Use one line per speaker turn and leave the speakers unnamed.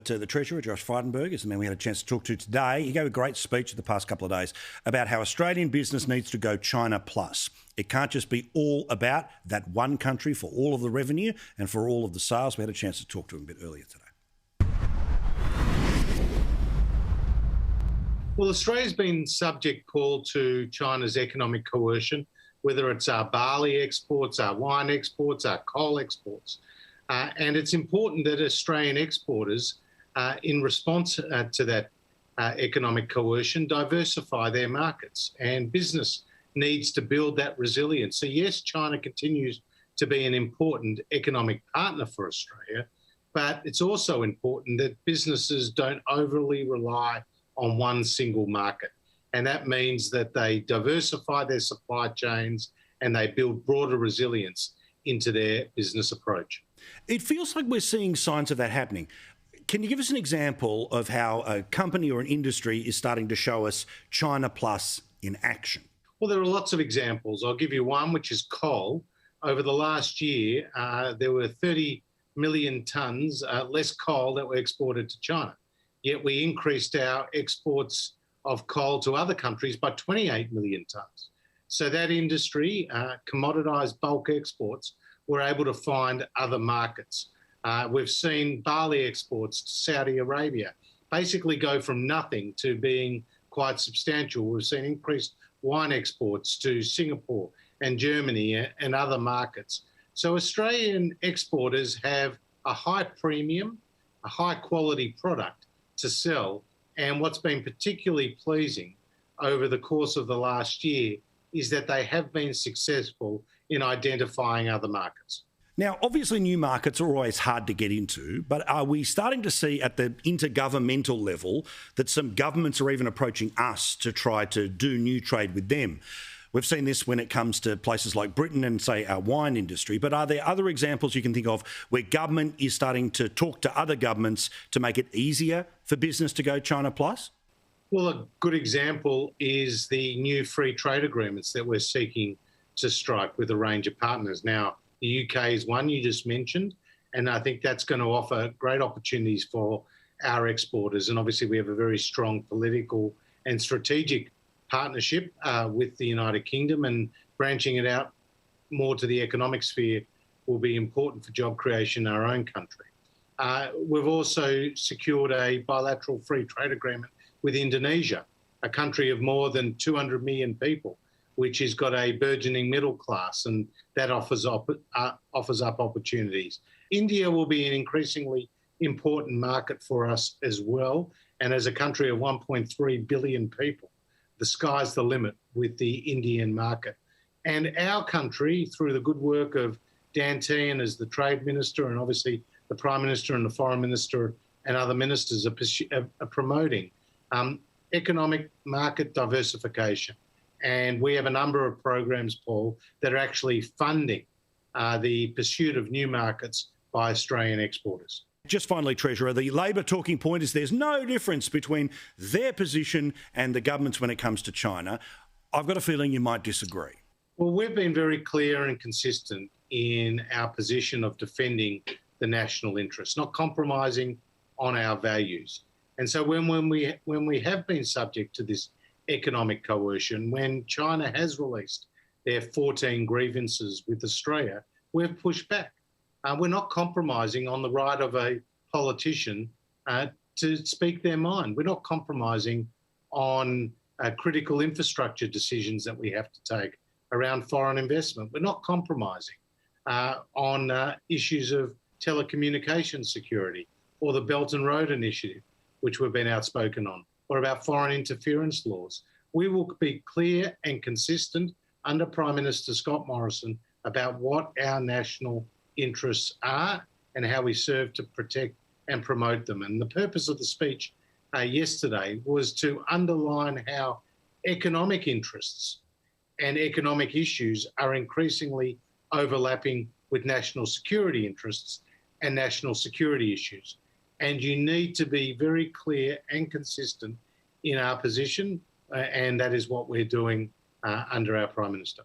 To the Treasurer, Josh Frydenberg, is the man we had a chance to talk to today. He gave a great speech the past couple of days about how Australian business needs to go China plus. It can't just be all about that one country for all of the revenue and for all of the sales. We had a chance to talk to him a bit earlier today.
Well, Australia's been subject, Paul, to China's economic coercion, whether it's our barley exports, our wine exports, our coal exports. And it's important that Australian exporters, in response to that economic coercion, diversify their markets, and business needs to build that resilience. So yes, China continues to be an important economic partner for Australia, but it's also important that businesses don't overly rely on one single market. And that means that they diversify their supply chains and they build broader resilience into their business approach.
It feels like we're seeing signs of that happening. Can you give us an example of how a company or an industry is starting to show us China plus in action?
Well, there are lots of examples. I'll give you one, which is coal. Over the last year, there were 30 million tonnes less coal that were exported to China. Yet we increased our exports of coal to other countries by 28 million tonnes. So that industry, commoditised bulk exports, were able to find other markets. We've seen barley exports to Saudi Arabia basically go from nothing to being quite substantial. We've seen increased wine exports to Singapore and Germany and other markets. So Australian exporters have a high premium, a high quality product to sell. And what's been particularly pleasing over the course of the last year is that they have been successful in identifying other markets.
Now, obviously new markets are always hard to get into, but are we starting to see at the intergovernmental level that some governments are even approaching us to try to do new trade with them? We've seen this when it comes to places like Britain and, say, our wine industry, but are there other examples you can think of where government is starting to talk to other governments to make it easier for business to go China plus?
Well, a good example is the new free trade agreements that we're seeking to strike with a range of partners. Now, the UK is one you just mentioned, and I think that's going to offer great opportunities for our exporters. And obviously we have a very strong political and strategic partnership with the United Kingdom, and branching it out more to the economic sphere will be important for job creation in our own country. We've also secured a bilateral free trade agreement with Indonesia, a country of more than 200 million people, which has got a burgeoning middle class, and that offers up opportunities. India will be an increasingly important market for us as well, and as a country of 1.3 billion people, the sky's the limit with the Indian market. And our country, through the good work of Dan Tehan as the Trade Minister, and obviously the Prime Minister and the Foreign Minister and other ministers are promoting economic market diversification. And we have a number of programs, Paul, that are actually funding the pursuit of new markets by Australian exporters.
Just finally, Treasurer, the Labor talking point is there's no difference between their position and the government's when it comes to China. I've got a feeling you might disagree.
Well, we've been very clear and consistent in our position of defending the national interest, not compromising on our values. And so when we have been subject to this economic coercion, when China has released their 14 grievances with Australia, we've pushed back. We're not compromising on the right of a politician to speak their mind. We're not compromising on critical infrastructure decisions that we have to take around foreign investment. We're not compromising on issues of telecommunications security or the Belt and Road Initiative, which we've been outspoken on, or about foreign interference laws. We will be clear and consistent under Prime Minister Scott Morrison about what our national interests are and how we serve to protect and promote them. And the purpose of the speech yesterday was to underline how economic interests and economic issues are increasingly overlapping with national security interests and national security issues. And you need to be very clear and consistent in our position, and that is what we're doing under our Prime Minister.